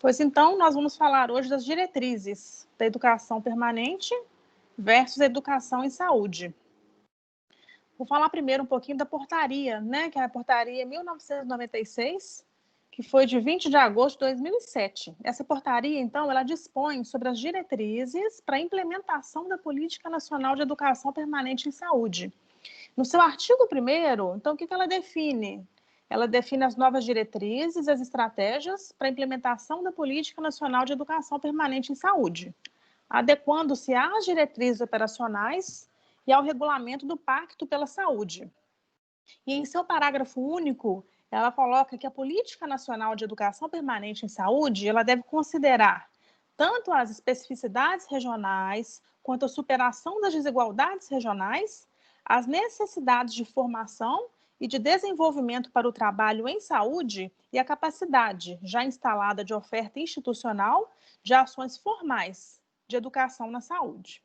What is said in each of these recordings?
Pois então, nós vamos falar hoje das diretrizes da educação permanente versus a educação em saúde. Vou falar primeiro um pouquinho da portaria, né, que é a portaria 1996, que foi de 20 de agosto de 2007. Essa portaria, então, ela dispõe sobre as diretrizes para a implementação da Política Nacional de Educação Permanente em Saúde. No seu artigo 1º, então, o que ela define? Ela define as novas diretrizes e as estratégias para a implementação da Política Nacional de Educação Permanente em Saúde, adequando-se às diretrizes operacionais e ao regulamento do Pacto pela Saúde. E em seu parágrafo único, ela coloca que a Política Nacional de Educação Permanente em Saúde, ela deve considerar tanto as especificidades regionais, quanto a superação das desigualdades regionais, as necessidades de formação e de desenvolvimento para o trabalho em saúde e a capacidade já instalada de oferta institucional de ações formais de educação na saúde.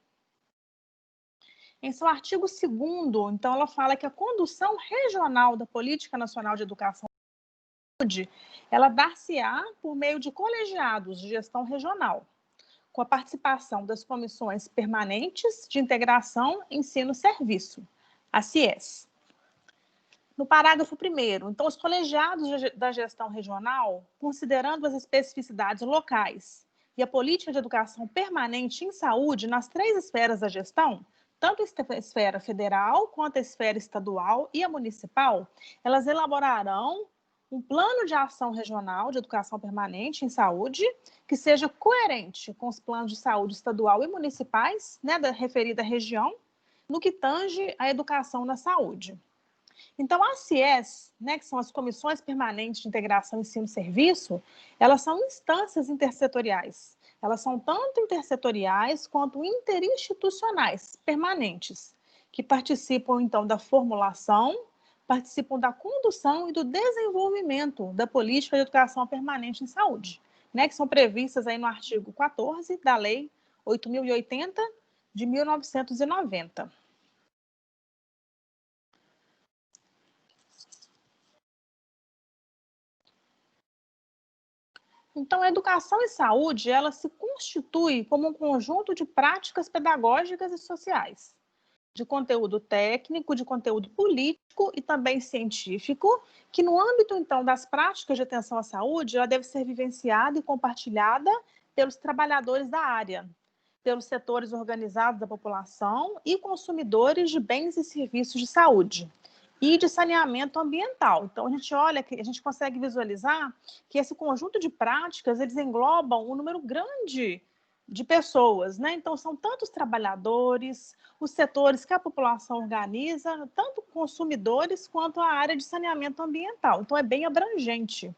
Em seu artigo 2º, então, ela fala que a condução regional da Política Nacional de Educação e Saúde, ela dar-se-á por meio de colegiados de gestão regional, com a participação das comissões permanentes de integração ensino-serviço, a CIES. No parágrafo 1º, então, os colegiados da gestão regional, considerando as especificidades locais e a política de educação permanente em saúde nas 3 esferas da gestão, tanto a esfera federal quanto a esfera estadual e a municipal, elas elaborarão um plano de ação regional de educação permanente em saúde que seja coerente com os planos de saúde estadual e municipais, né, da referida região, no que tange à educação na saúde. Então, as CIES, né, que são as Comissões Permanentes de Integração Ensino-Serviço, elas são instâncias intersetoriais. Elas são tanto intersetoriais quanto interinstitucionais, permanentes, que participam, então, da formulação, participam da condução e do desenvolvimento da política de educação permanente em saúde, né, que são previstas aí no artigo 14 da Lei 8.080, de 1990. Então, a educação e saúde, ela se constitui como um conjunto de práticas pedagógicas e sociais, de conteúdo técnico, de conteúdo político e também científico, que no âmbito, então, das práticas de atenção à saúde, ela deve ser vivenciada e compartilhada pelos trabalhadores da área, pelos setores organizados da população e consumidores de bens e serviços de saúde e de saneamento ambiental. Então, a gente olha, a gente consegue visualizar que esse conjunto de práticas, eles englobam um número grande de pessoas, né? Então, são tanto os trabalhadores, os setores que a população organiza, tanto consumidores quanto a área de saneamento ambiental. Então, é bem abrangente.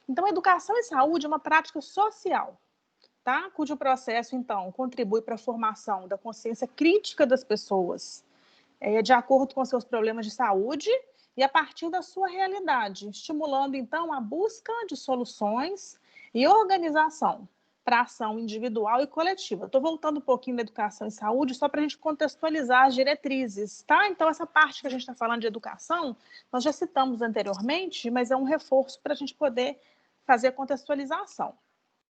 Então, a educação e saúde é uma prática social, tá? Cujo processo, então, contribui para a formação da consciência crítica das pessoas, de acordo com seus problemas de saúde e a partir da sua realidade, estimulando, então, a busca de soluções e organização para ação individual e coletiva. Estou voltando um pouquinho da educação e saúde só para a gente contextualizar as diretrizes, tá? Então, essa parte que a gente está falando de educação, nós já citamos anteriormente, mas é um reforço para a gente poder fazer a contextualização.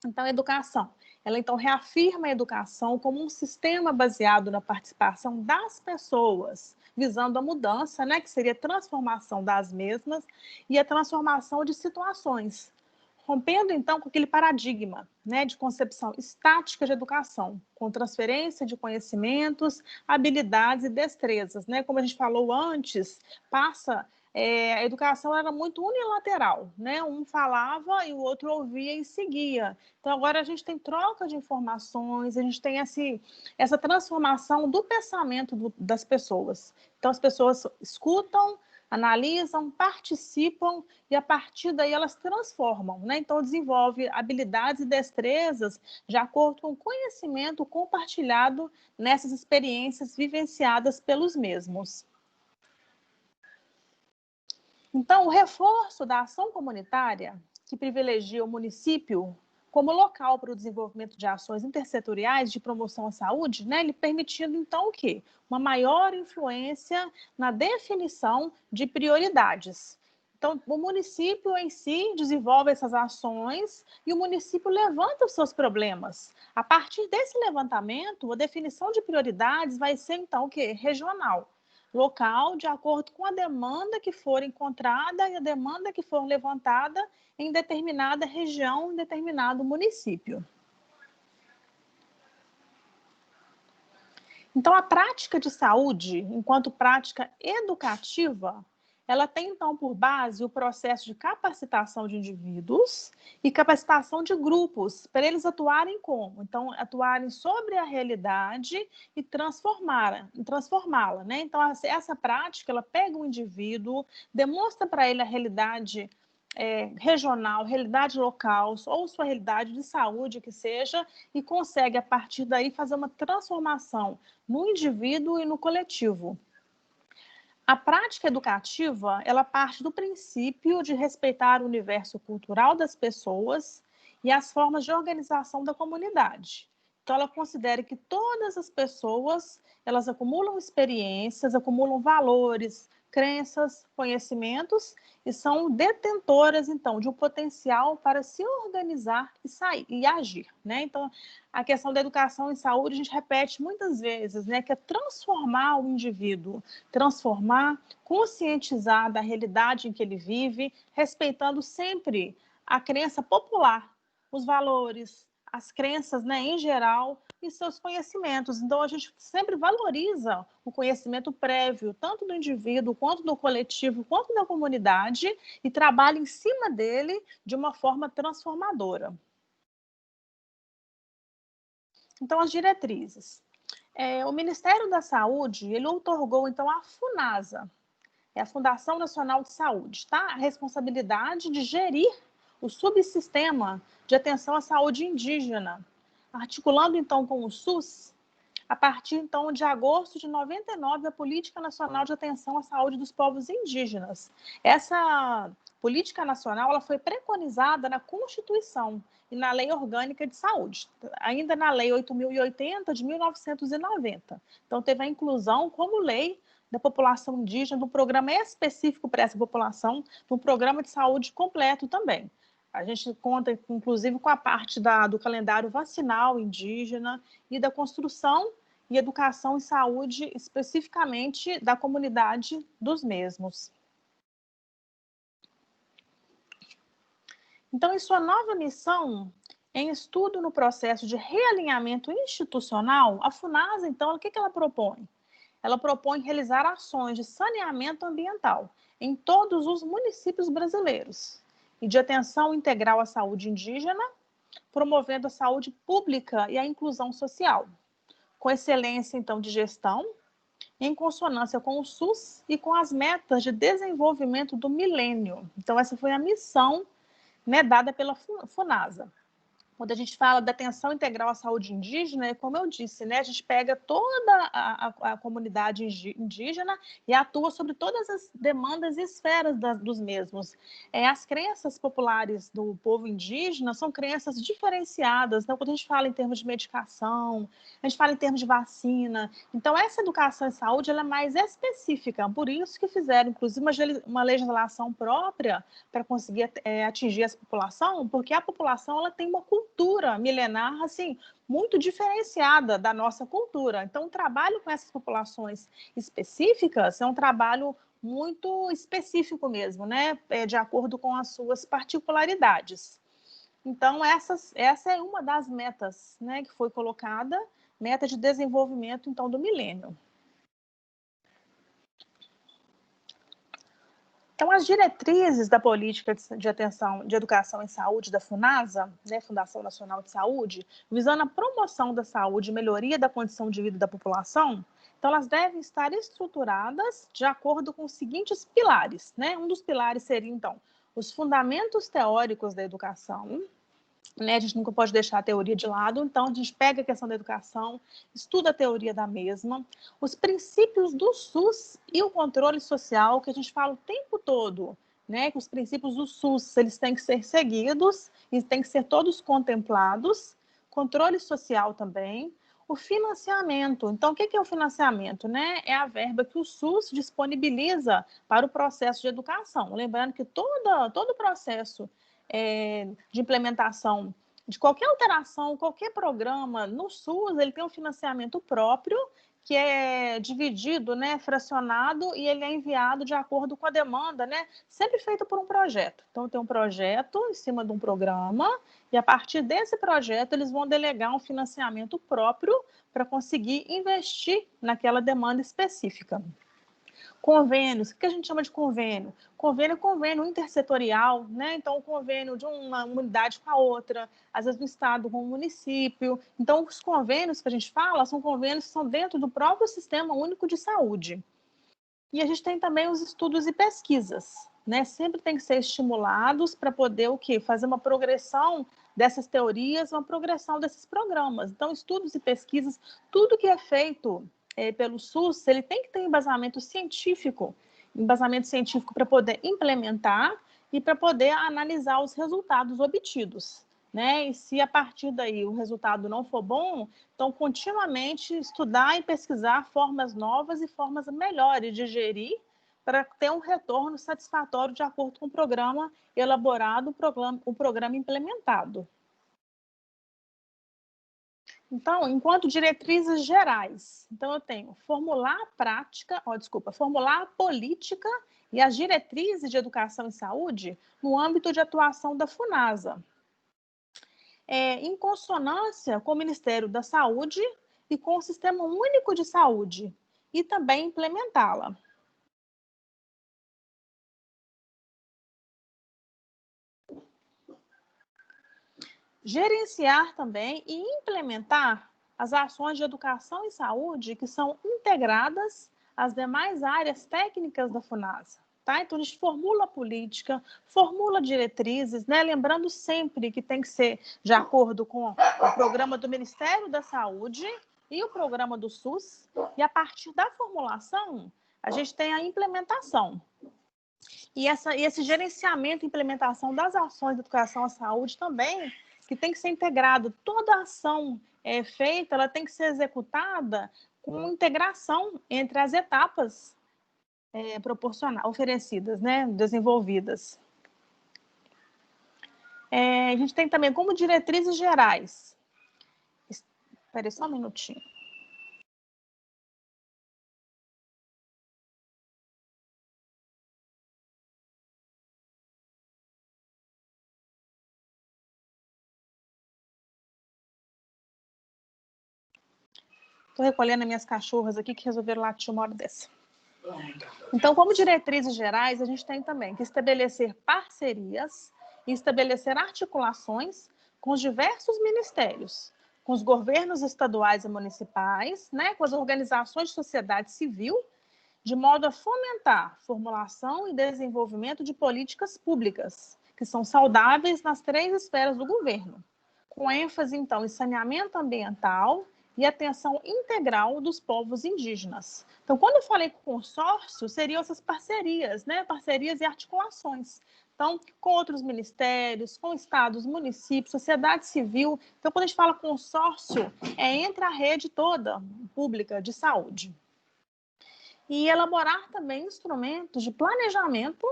Então, a educação, ela então reafirma a educação como um sistema baseado na participação das pessoas, visando a mudança, né, que seria a transformação das mesmas e a transformação de situações, rompendo então com aquele paradigma, né, de concepção estática de educação, com transferência de conhecimentos, habilidades e destrezas, né, como a gente falou antes, a educação era muito unilateral, né? Um falava e o outro ouvia e seguia. Então, agora a gente tem troca de informações, a gente tem essa transformação do pensamento das pessoas. Então, as pessoas escutam, analisam, participam e, a partir daí, elas transformam, né? Então, desenvolve habilidades e destrezas de acordo com o conhecimento compartilhado nessas experiências vivenciadas pelos mesmos. Então, o reforço da ação comunitária, que privilegia o município como local para o desenvolvimento de ações intersetoriais de promoção à saúde, né, ele permitindo, então, o quê? Uma maior influência na definição de prioridades. Então, o município em si desenvolve essas ações e o município levanta os seus problemas. A partir desse levantamento, a definição de prioridades vai ser, então, o quê? Regional. Local, de acordo com a demanda que for encontrada e a demanda que for levantada em determinada região, em determinado município. Então, a prática de saúde, enquanto prática educativa, ela tem, então, por base o processo de capacitação de indivíduos e capacitação de grupos, para eles atuarem como? Então, atuarem sobre a realidade e transformá-la, né? Então, essa prática, ela pega o indivíduo, demonstra para ele a realidade regional, realidade local, ou sua realidade de saúde, que seja, e consegue, a partir daí, fazer uma transformação no indivíduo e no coletivo. A prática educativa, ela parte do princípio de respeitar o universo cultural das pessoas e as formas de organização da comunidade. Então, ela considera que todas as pessoas, elas acumulam experiências, acumulam valores, crenças, conhecimentos e são detentoras, então, de um potencial para se organizar e sair e agir, né? Então, a questão da educação em saúde, a gente repete muitas vezes, né, que é transformar o indivíduo, transformar, conscientizar da realidade em que ele vive, respeitando sempre a crença popular, os valores, as crenças, né, em geral, e seus conhecimentos. Então, a gente sempre valoriza o conhecimento prévio, tanto do indivíduo, quanto do coletivo, quanto da comunidade, e trabalha em cima dele de uma forma transformadora. Então, as diretrizes. O Ministério da Saúde, ele outorgou, então, a FUNASA, é a Fundação Nacional de Saúde, tá? A responsabilidade de gerir o subsistema de atenção à saúde indígena, articulando, então, com o SUS, a partir, então, de agosto de 99, a Política Nacional de Atenção à Saúde dos Povos Indígenas. Essa política nacional, ela foi preconizada na Constituição e na Lei Orgânica de Saúde, ainda na Lei 8.080, de 1990. Então, teve a inclusão como lei da população indígena, do programa específico para essa população, do programa de saúde completo também. A gente conta, inclusive, com a parte do calendário vacinal indígena e da construção e educação em saúde, especificamente da comunidade dos mesmos. Então, em sua nova missão, em estudo no processo de realinhamento institucional, a FUNASA, então, o que ela propõe? Ela propõe realizar ações de saneamento ambiental em todos os municípios brasileiros e de atenção integral à saúde indígena, promovendo a saúde pública e a inclusão social, com excelência, então, de gestão, em consonância com o SUS e com as metas de desenvolvimento do milênio. Então, essa foi a missão, né, dada pela FUNASA. Quando a gente fala da atenção integral à saúde indígena, como eu disse, né, a gente pega toda a comunidade indígena e atua sobre todas as demandas e esferas dos mesmos. As crenças populares do povo indígena são crenças diferenciadas. Então, quando a gente fala em termos de medicação, a gente fala em termos de vacina. Então, essa educação em saúde ela é mais específica. Por isso que fizeram, inclusive, uma legislação própria para conseguir atingir essa população, porque a população ela tem uma cultura milenar, assim, muito diferenciada da nossa cultura. Então, o trabalho com essas populações específicas é um trabalho muito específico mesmo, né? De acordo com as suas particularidades. Então, essa é uma das metas, né, que foi colocada, meta de desenvolvimento, então, do milênio. Então, as diretrizes da política de atenção de educação em saúde da FUNASA, né, Fundação Nacional de Saúde, visando a promoção da saúde e melhoria da condição de vida da população, então elas devem estar estruturadas de acordo com os seguintes pilares, né? Um dos pilares seria, então, os fundamentos teóricos da educação, né? A gente nunca pode deixar a teoria de lado, então a gente pega a questão da educação, estuda a teoria da mesma, os princípios do SUS e o controle social, que a gente fala o tempo todo, né? Que os princípios do SUS eles têm que ser seguidos e têm que ser todos contemplados, controle social também, o financiamento. Então, o que é o financiamento, né? É a verba que o SUS disponibiliza para o processo de educação. Lembrando que todo o processo de implementação de qualquer alteração, qualquer programa no SUS, ele tem um financiamento próprio, que é dividido, né, fracionado, e ele é enviado de acordo com a demanda, né, sempre feito por um projeto. Então, tem um projeto em cima de um programa, e a partir desse projeto, eles vão delegar um financiamento próprio para conseguir investir naquela demanda específica. Convênios, o que a gente chama de convênio? Convênio é convênio intersetorial, né? Então, o convênio de uma unidade com a outra, às vezes do estado com o município. Então, os convênios que a gente fala são convênios que são dentro do próprio Sistema Único de Saúde. E a gente tem também os estudos e pesquisas, né? Sempre tem que ser estimulados para poder o quê? Fazer uma progressão dessas teorias, uma progressão desses programas. Então, estudos e pesquisas, tudo que é feito pelo SUS, ele tem que ter embasamento científico para poder implementar e para poder analisar os resultados obtidos, né? E se a partir daí o resultado não for bom, então continuamente estudar e pesquisar formas novas e formas melhores de gerir para ter um retorno satisfatório de acordo com o programa elaborado, o programa implementado. Então, enquanto diretrizes gerais, então eu tenho formular a política e as diretrizes de educação e saúde no âmbito de atuação da FUNASA, em consonância com o Ministério da Saúde e com o Sistema Único de Saúde, e também implementá-la. Gerenciar também e implementar as ações de educação e saúde que são integradas às demais áreas técnicas da FUNASA. Tá? Então, a gente formula a política, formula diretrizes, né? Lembrando sempre que tem que ser de acordo com o programa do Ministério da Saúde e o programa do SUS, e a partir da formulação, a gente tem a implementação. E esse gerenciamento e implementação das ações de educação à saúde também, que tem que ser integrado. Toda ação feita, ela tem que ser executada com integração entre as etapas oferecidas, né, desenvolvidas. A gente tem também como diretrizes gerais. Espera aí só um minutinho. Estou recolhendo as minhas cachorras aqui que resolveram latir uma hora dessa. Então, como diretrizes gerais, a gente tem também que estabelecer parcerias e estabelecer articulações com os diversos ministérios, com os governos estaduais e municipais, né, com as organizações de sociedade civil, de modo a fomentar formulação e desenvolvimento de políticas públicas, que são saudáveis nas 3 esferas do governo, com ênfase, então, em saneamento ambiental e atenção integral dos povos indígenas. Então, quando eu falei consórcio, seriam essas parcerias, né? Parcerias e articulações. Então, com outros ministérios, com estados, municípios, sociedade civil. Então, quando a gente fala consórcio, é entre a rede toda pública de saúde. E elaborar também instrumentos de planejamento,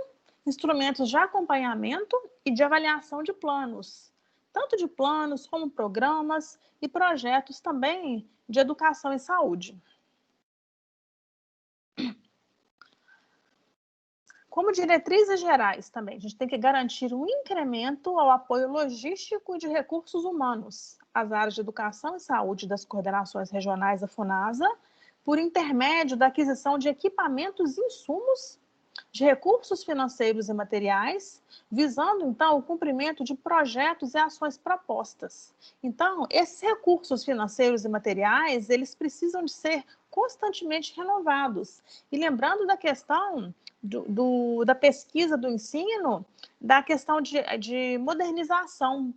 instrumentos de acompanhamento e de avaliação de planos, tanto de planos como programas e projetos também de educação e saúde. Como diretrizes gerais também, a gente tem que garantir um incremento ao apoio logístico e de recursos humanos às áreas de educação e saúde das coordenações regionais da FUNASA, por intermédio da aquisição de equipamentos e insumos, de recursos financeiros e materiais, visando, então, o cumprimento de projetos e ações propostas. Então, esses recursos financeiros e materiais, eles precisam de ser constantemente renovados. E lembrando da questão da pesquisa do ensino, da questão de modernização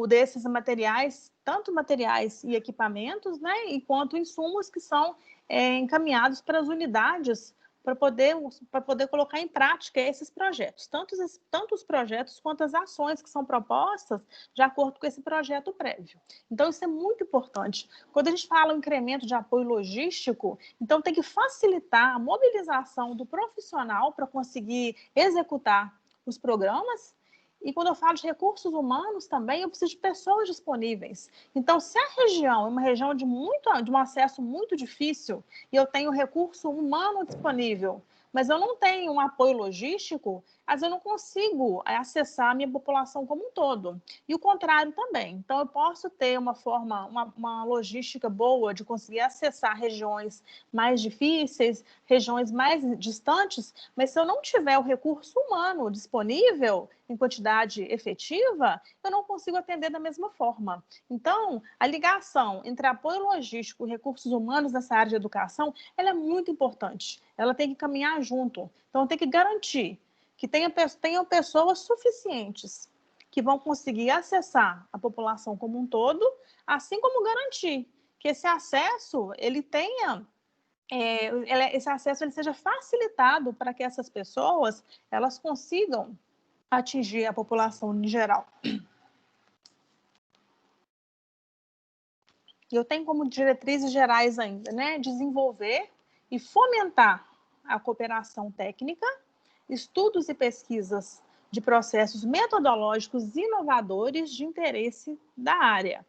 desses materiais, tanto materiais e equipamentos, né, enquanto insumos que são encaminhados para as unidades para poder colocar em prática esses projetos, tanto os projetos quanto as ações que são propostas de acordo com esse projeto prévio. Então, isso é muito importante. Quando a gente fala em incremento de apoio logístico, então tem que facilitar a mobilização do profissional para conseguir executar os programas. E quando eu falo de recursos humanos também, eu preciso de pessoas disponíveis. Então, se a região é uma região de um acesso muito difícil e eu tenho recurso humano disponível, mas eu não tenho um apoio logístico, às vezes eu não consigo acessar a minha população como um todo. E o contrário também. Então, eu posso ter uma logística boa de conseguir acessar regiões mais difíceis, regiões mais distantes, mas se eu não tiver o recurso humano disponível em quantidade efetiva, eu não consigo atender da mesma forma. Então, a ligação entre apoio logístico e recursos humanos nessa área de educação, ela é muito importante. Ela tem que caminhar junto. Então, tem que garantir que tenham pessoas suficientes que vão conseguir acessar a população como um todo, assim como garantir que esse acesso ele tenha esse acesso ele seja facilitado para que essas pessoas elas consigam atingir a população em geral. Eu tenho como diretrizes gerais ainda, né, desenvolver e fomentar a cooperação técnica, estudos e pesquisas de processos metodológicos inovadores de interesse da área.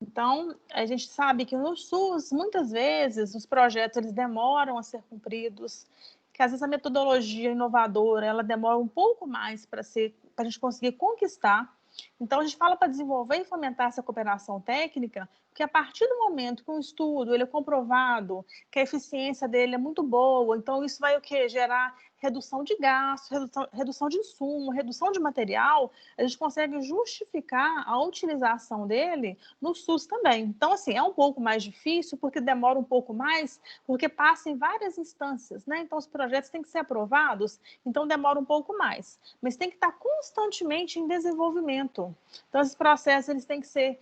Então, a gente sabe que no SUS, muitas vezes, os projetos eles demoram a ser cumpridos, que às vezes a metodologia inovadora ela demora um pouco mais para a gente conseguir conquistar. Então, a gente fala para desenvolver e fomentar essa cooperação técnica, porque a partir do momento que um estudo ele é comprovado, que a eficiência dele é muito boa, então isso vai o quê? Gerar redução de gasto, redução de insumo, redução de material, a gente consegue justificar a utilização dele no SUS também. Então, assim, é um pouco mais difícil, porque demora um pouco mais, porque passa em várias instâncias, né? Então, os projetos têm que ser aprovados, então demora um pouco mais. Mas tem que estar constantemente em desenvolvimento. Então, esses processos, eles têm que ser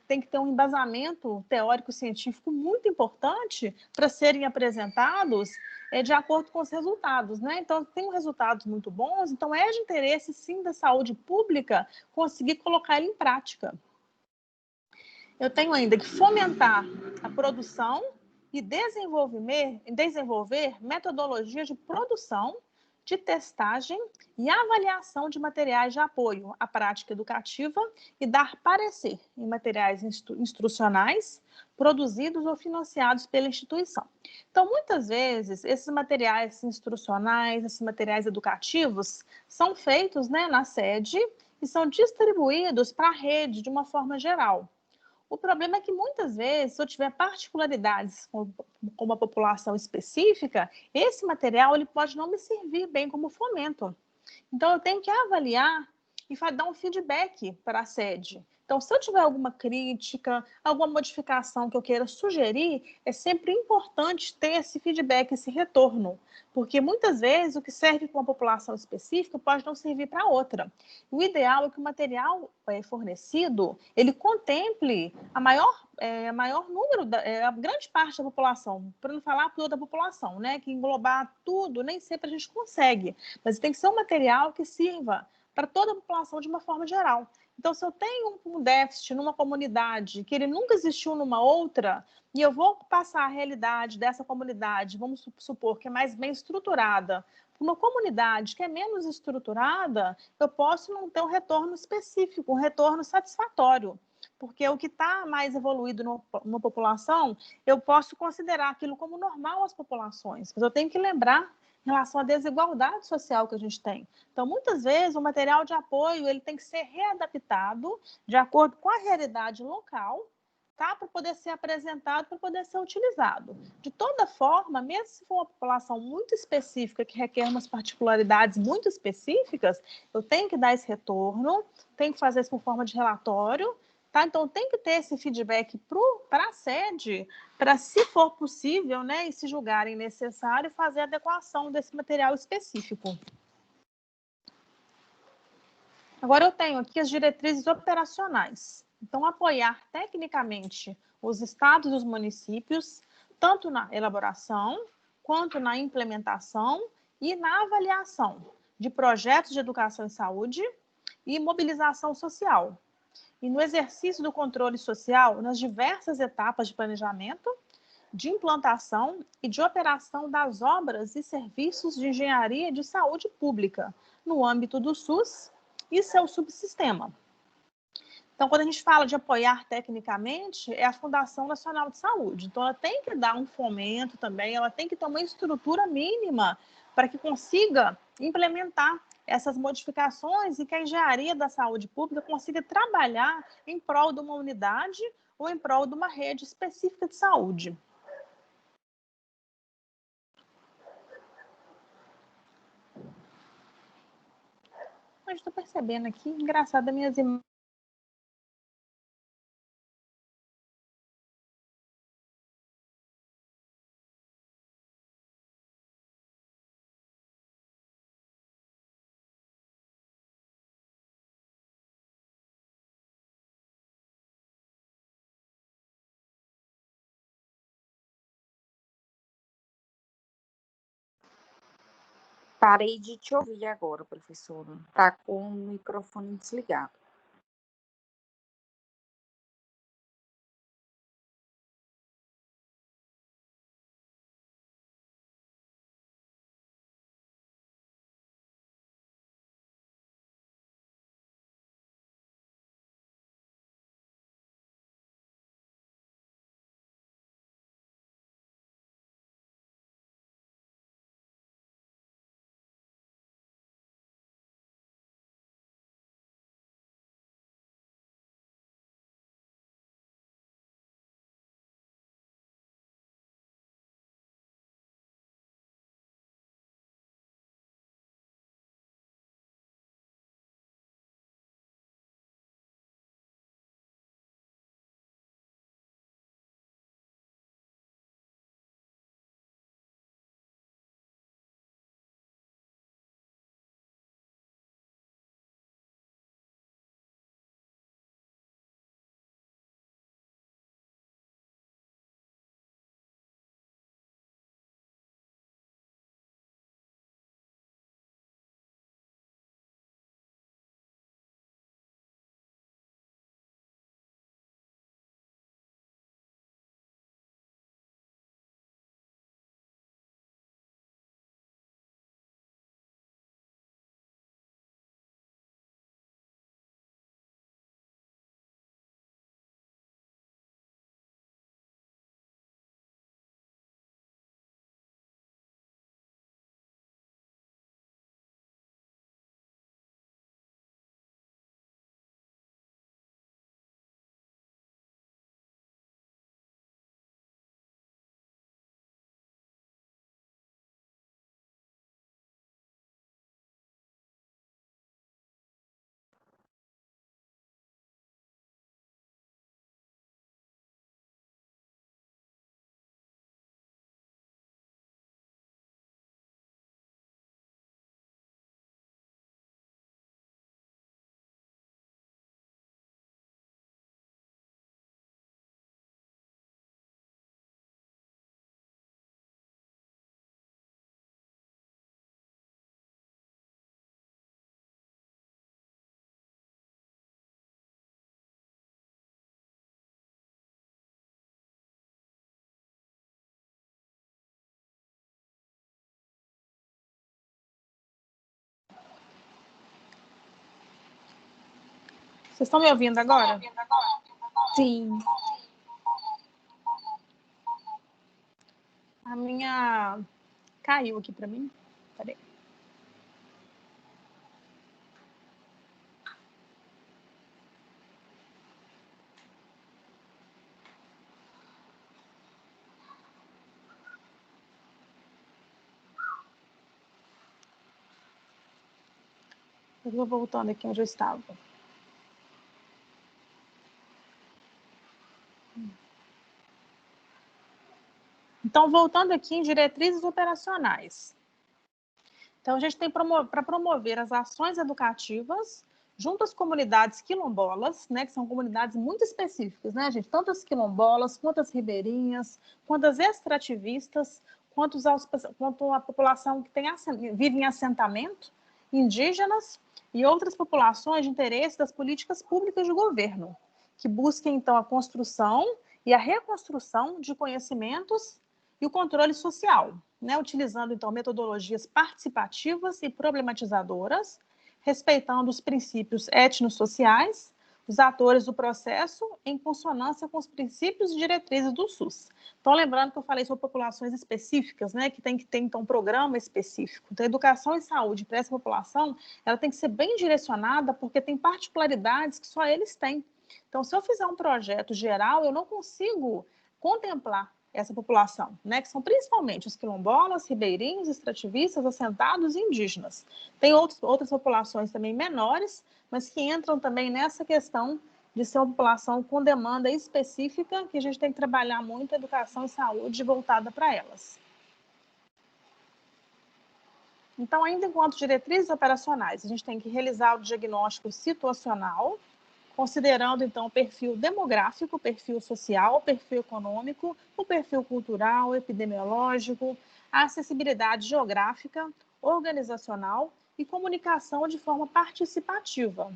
tem que ter um embasamento teórico-científico muito importante para serem apresentados de acordo com os resultados, né? Então, tem resultados muito bons, então é de interesse, sim, da saúde pública conseguir colocar ele em prática. Eu tenho ainda que fomentar a produção e desenvolver metodologias de produção, de testagem e avaliação de materiais de apoio à prática educativa e dar parecer em materiais instrucionais produzidos ou financiados pela instituição. Então, muitas vezes, esses materiais instrucionais, esses materiais educativos, são feitos, né, na sede e são distribuídos para a rede de uma forma geral. O problema é que muitas vezes, se eu tiver particularidades com uma população específica, esse material ele pode não me servir bem como fomento. Então, eu tenho que avaliar e dar um feedback para a sede. Então, se eu tiver alguma crítica, alguma modificação que eu queira sugerir, é sempre importante ter esse feedback, esse retorno, porque muitas vezes o que serve para uma população específica pode não servir para outra. O ideal é que o material fornecido, ele contemple a maior número, a grande parte da população, para não falar toda a população, né? Que englobar tudo, nem sempre a gente consegue, mas tem que ser um material que sirva para toda a população de uma forma geral. Então, se eu tenho um déficit numa comunidade que ele nunca existiu numa outra, e eu vou passar a realidade dessa comunidade, vamos supor que é mais bem estruturada, para uma comunidade que é menos estruturada, eu posso não ter um retorno específico, um retorno satisfatório. Porque o que está mais evoluído numa população, eu posso considerar aquilo como normal às populações, mas eu tenho que lembrar em relação à desigualdade social que a gente tem. Então, muitas vezes, o material de apoio ele tem que ser readaptado de acordo com a realidade local, tá? Para poder ser apresentado, para poder ser utilizado. De toda forma, mesmo se for uma população muito específica, que requer umas particularidades muito específicas, eu tenho que dar esse retorno, tenho que fazer isso por forma de relatório, tá? Então, tem que ter esse feedback para a sede, para, se for possível, né, e se julgarem necessário, fazer a adequação desse material específico. Agora, eu tenho aqui as diretrizes operacionais. Então, apoiar tecnicamente os estados e os municípios, tanto na elaboração, quanto na implementação e na avaliação de projetos de educação e saúde e mobilização social, e no exercício do controle social nas diversas etapas de planejamento, de implantação e de operação das obras e serviços de engenharia de saúde pública no âmbito do SUS e seu subsistema. Então, quando a gente fala de apoiar tecnicamente, é a Fundação Nacional de Saúde. Então, ela tem que dar um fomento também, ela tem que ter uma estrutura mínima para que consiga implementar essas modificações e que a engenharia da saúde pública consiga trabalhar em prol de uma unidade ou em prol de uma rede específica de saúde. Mas estou percebendo aqui, engraçado, minhas imagens. Parei de te ouvir agora, professora. Está com o microfone desligado. Vocês estão me ouvindo agora? Sim. A minha caiu aqui para mim. Peraí. Eu vou voltando aqui onde eu estava. Então, voltando aqui em diretrizes operacionais. Então, a gente tem para promover as ações educativas junto às comunidades quilombolas, né, que são comunidades muito específicas, né, gente? Tanto as quilombolas, quanto as ribeirinhas, quanto as extrativistas, quanto à população que vive em assentamento, indígenas e outras populações de interesse das políticas públicas de governo, que busquem, então, a construção e a reconstrução de conhecimentos e o controle social, né, utilizando, então, metodologias participativas e problematizadoras, respeitando os princípios étnico-sociais, os atores do processo em consonância com os princípios e diretrizes do SUS. Então, lembrando que eu falei sobre populações específicas, né, que tem que ter, então, um programa específico. Então, a educação e saúde para essa população, ela tem que ser bem direcionada, porque tem particularidades que só eles têm. Então, se eu fizer um projeto geral, eu não consigo contemplar essa população, né, que são principalmente os quilombolas, ribeirinhos, extrativistas, assentados e indígenas. Tem outras populações também menores, mas que entram também nessa questão de ser uma população com demanda específica, que a gente tem que trabalhar muito a educação e saúde voltada para elas. Então, ainda enquanto diretrizes operacionais, a gente tem que realizar o diagnóstico situacional, considerando, então, o perfil demográfico, o perfil social, o perfil econômico, o perfil cultural, epidemiológico, a acessibilidade geográfica, organizacional e comunicação de forma participativa,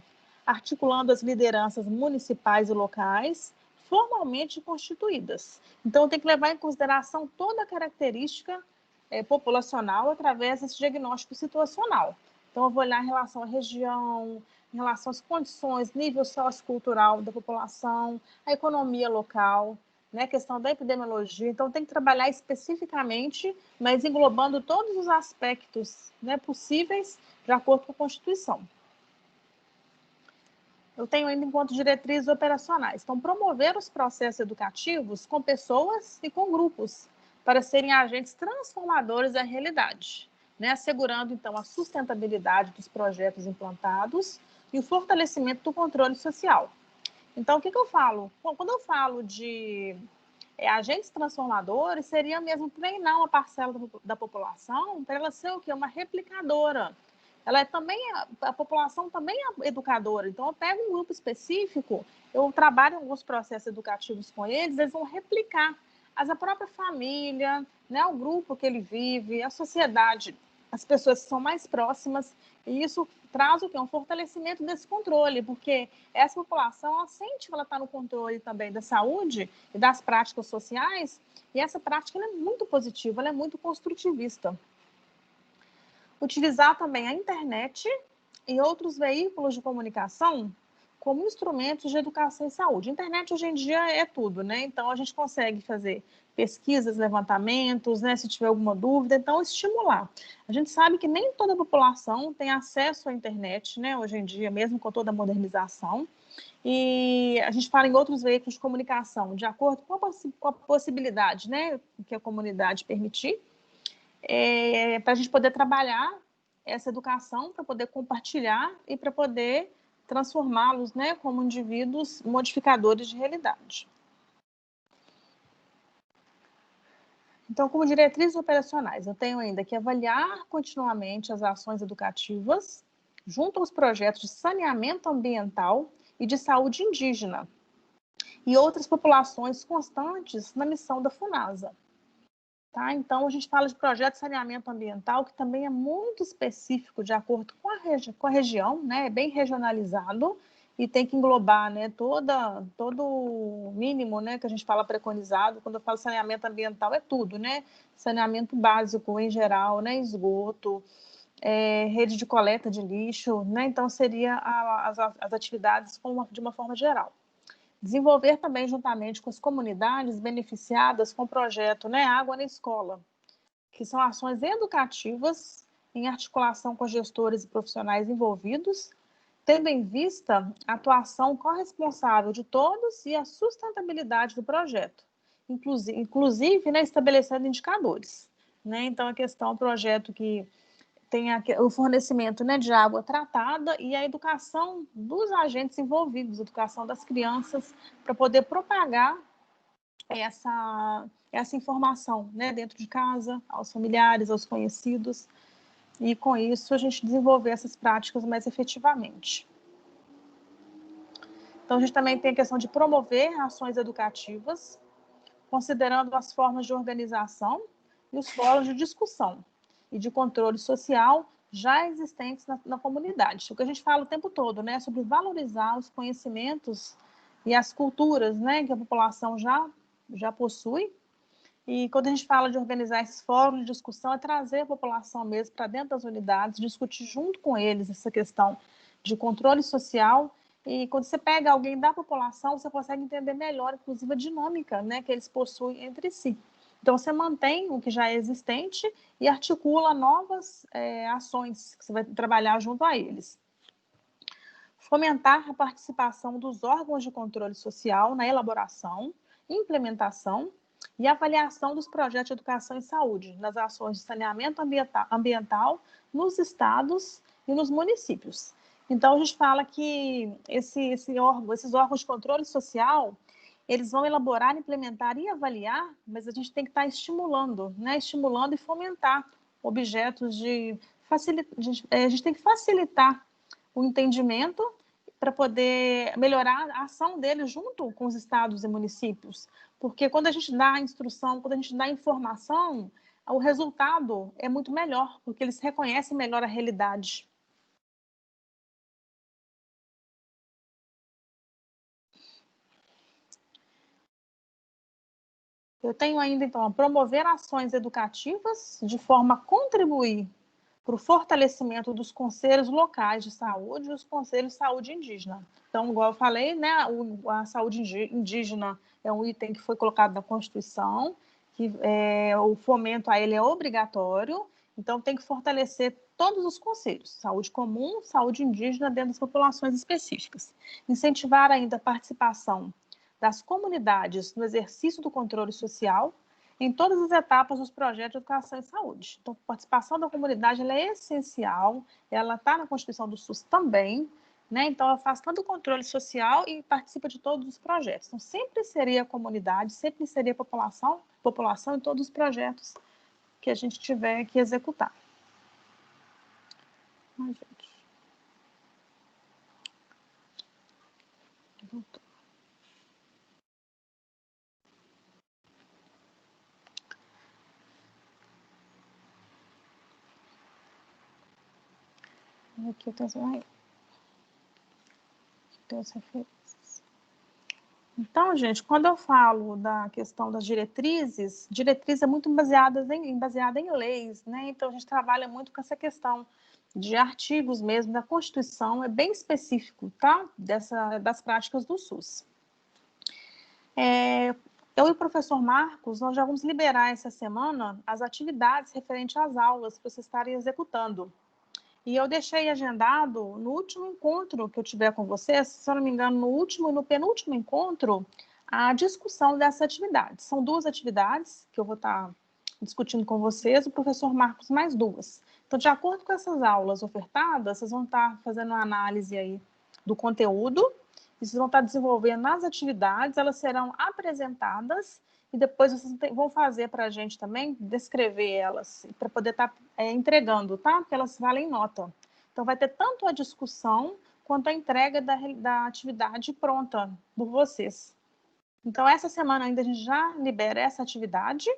articulando as lideranças municipais e locais formalmente constituídas. Então, tem que levar em consideração toda a característica populacional através desse diagnóstico situacional. Então, eu vou olhar em relação à região, em relação às condições, nível sociocultural da população, a economia local, né, a questão da epidemiologia. Então, tem que trabalhar especificamente, mas englobando todos os aspectos, né, possíveis de acordo com a Constituição. Eu tenho ainda enquanto diretrizes operacionais. Então, promover os processos educativos com pessoas e com grupos, para serem agentes transformadores da realidade, né, assegurando, então, a sustentabilidade dos projetos implantados e o fortalecimento do controle social. Então, o que eu falo? Bom, quando eu falo de agentes transformadores, seria mesmo treinar uma parcela da população para ela ser o quê? Uma replicadora. Ela é também, a população também é educadora. Então, eu pego um grupo específico, eu trabalho alguns processos educativos com eles, eles vão replicar. A própria família, né, o grupo que ele vive, a sociedade, as pessoas que são mais próximas, e isso traz o quê? Um fortalecimento desse controle, porque essa população, ela sente que ela está no controle também da saúde e das práticas sociais, e essa prática ela é muito positiva, ela é muito construtivista. Utilizar também a internet e outros veículos de comunicação como instrumentos de educação e saúde. A internet hoje em dia é tudo, né? Então a gente consegue fazer pesquisas, levantamentos, né? Se tiver alguma dúvida, então estimular. A gente sabe que nem toda a população tem acesso à internet, né? Hoje em dia, mesmo com toda a modernização. E a gente fala em outros veículos de comunicação, de acordo com a possibilidade, né? Que a comunidade permitir, para a gente poder trabalhar essa educação, para poder compartilhar e para poder transformá-los, né, como indivíduos modificadores de realidade. Então, como diretrizes operacionais, eu tenho ainda que avaliar continuamente as ações educativas junto aos projetos de saneamento ambiental e de saúde indígena e outras populações constantes na missão da FUNASA. Tá? Então, a gente fala de projeto de saneamento ambiental, que também é muito específico de acordo com a região, né? É bem regionalizado e tem que englobar, né, todo o mínimo, né, que a gente fala preconizado. Quando eu falo saneamento ambiental, é tudo, né? Saneamento básico em geral, né? Esgoto, rede de coleta de lixo, né? Então, seria as atividades de uma forma geral. Desenvolver também, juntamente com as comunidades beneficiadas com o projeto, né, Água na Escola, que são ações educativas em articulação com gestores e profissionais envolvidos, tendo em vista a atuação corresponsável de todos e a sustentabilidade do projeto, inclusive, né, estabelecendo indicadores. Né? Então, a questão, projeto que tem o fornecimento, né, de água tratada e a educação dos agentes envolvidos, a educação das crianças, para poder propagar essa informação, né, dentro de casa, aos familiares, aos conhecidos, e com isso a gente desenvolver essas práticas mais efetivamente. Então, a gente também tem a questão de promover ações educativas, considerando as formas de organização e os fóruns de discussão e de controle social já existentes na comunidade. O que a gente fala o tempo todo, né, sobre valorizar os conhecimentos e as culturas, né, que a população já possui. E quando a gente fala de organizar esses fóruns de discussão, é trazer a população mesmo para dentro das unidades, discutir junto com eles essa questão de controle social. E quando você pega alguém da população, você consegue entender melhor, inclusive, a dinâmica, né, que eles possuem entre si. Então, você mantém o que já é existente e articula novas ações que você vai trabalhar junto a eles. Fomentar a participação dos órgãos de controle social na elaboração, implementação e avaliação dos projetos de educação e saúde, nas ações de saneamento ambiental nos estados e nos municípios. Então, a gente fala que esses órgãos de controle social, eles vão elaborar, implementar e avaliar, mas a gente tem que estar estimulando, né? Estimulando e fomentar objetos de facilitar. A gente tem que facilitar o entendimento para poder melhorar a ação deles junto com os estados e municípios. Porque quando a gente dá a instrução, quando a gente dá a informação, o resultado é muito melhor, porque eles reconhecem melhor a realidade. Eu tenho ainda, então, promover ações educativas de forma a contribuir para o fortalecimento dos conselhos locais de saúde e os conselhos de saúde indígena. Então, igual eu falei, né, a saúde indígena é um item que foi colocado na Constituição, que o fomento a ele é obrigatório, então tem que fortalecer todos os conselhos, saúde comum, saúde indígena dentro das populações específicas. Incentivar ainda a participação das comunidades no exercício do controle social em todas as etapas dos projetos de educação e saúde. Então, a participação da comunidade ela é essencial, ela está na Constituição do SUS também, né? Então, ela faz tanto o controle social e participa de todos os projetos. Então, sempre seria a comunidade, sempre seria a população em todos os projetos que a gente tiver que executar. Ai, gente. Voltou. Aqui eu tenho as referências. Então, gente, quando eu falo da questão das diretriz é muito baseada em leis, né? Então, a gente trabalha muito com essa questão de artigos mesmo da Constituição, é bem específico, tá? Das práticas do SUS. Eu e o professor Marcos, nós já vamos liberar essa semana as atividades referentes às aulas para vocês estarem executando. E eu deixei agendado no último encontro que eu tiver com vocês, se eu não me engano, no último e no penúltimo encontro, a discussão dessa atividade. São 2 atividades que eu vou estar discutindo com vocês, o professor Marcos mais 2. Então, de acordo com essas aulas ofertadas, vocês vão estar fazendo uma análise aí do conteúdo, e vocês vão estar desenvolvendo as atividades, elas serão apresentadas e depois vocês vão fazer para a gente também, descrever elas, para poder estar entregando, tá? Porque elas valem nota. Então, vai ter tanto a discussão quanto a entrega da atividade pronta por vocês. Então, essa semana ainda a gente já libera essa atividade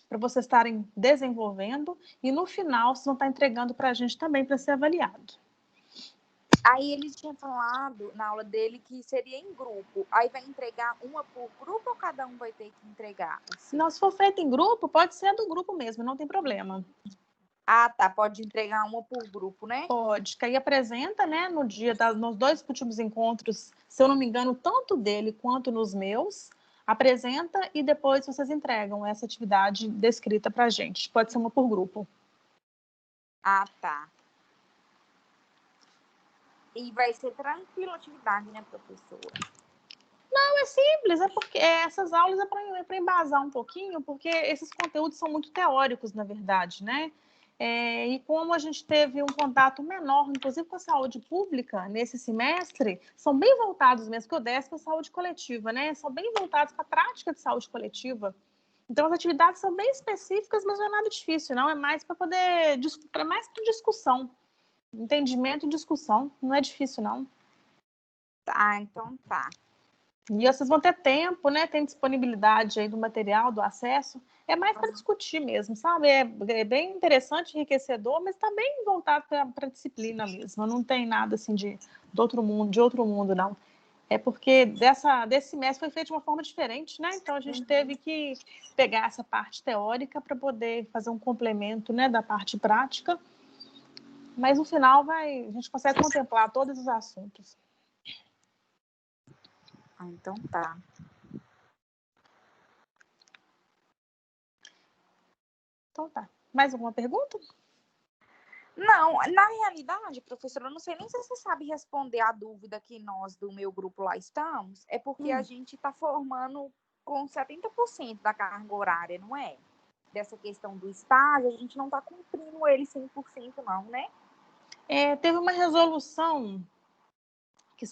para vocês estarem desenvolvendo e no final vocês vão estar entregando para a gente também para ser avaliado. Aí ele tinha falado na aula dele que seria em grupo. Aí vai entregar uma por grupo ou cada um vai ter que entregar? Assim? Não, se for feito em grupo, pode ser do grupo mesmo, não tem problema. Ah, tá. Pode entregar uma por grupo, né? Pode, que aí apresenta, né, nos 2 últimos encontros, se eu não me engano, tanto dele quanto nos meus, apresenta e depois vocês entregam essa atividade descrita para a gente. Pode ser uma por grupo. Ah, tá. E vai ser tranquila a atividade, né, professora? Não, é simples, é porque essas aulas é para embasar um pouquinho, porque esses conteúdos são muito teóricos, na verdade, né? E como a gente teve um contato menor, inclusive com a saúde pública, nesse semestre, são bem voltados mesmo, que eu desse para a saúde coletiva, né? São bem voltados para a prática de saúde coletiva. Então, as atividades são bem específicas, mas não é nada difícil, não. É mais para mais para discussão, entendimento e discussão. Não é difícil, não. Tá, então tá. E vocês vão ter tempo, né? Tem disponibilidade aí do material, do acesso. É mais para discutir mesmo, sabe? É bem interessante, enriquecedor, mas está bem voltado para a disciplina mesmo. Não tem nada assim de outro mundo, não. É porque desse semestre foi feito de uma forma diferente, né? Então a gente teve que pegar essa parte teórica para poder fazer um complemento, né, da parte prática. Mas no final a gente consegue contemplar todos os assuntos. Ah, então tá. Então tá. Mais alguma pergunta? Não, na realidade, professora, eu não sei nem se você sabe responder a dúvida que nós do meu grupo lá estamos. É porque a gente está formando com 70% da carga horária, não é? Dessa questão do estágio, a gente não está cumprindo ele 100% não, né? Teve uma resolução que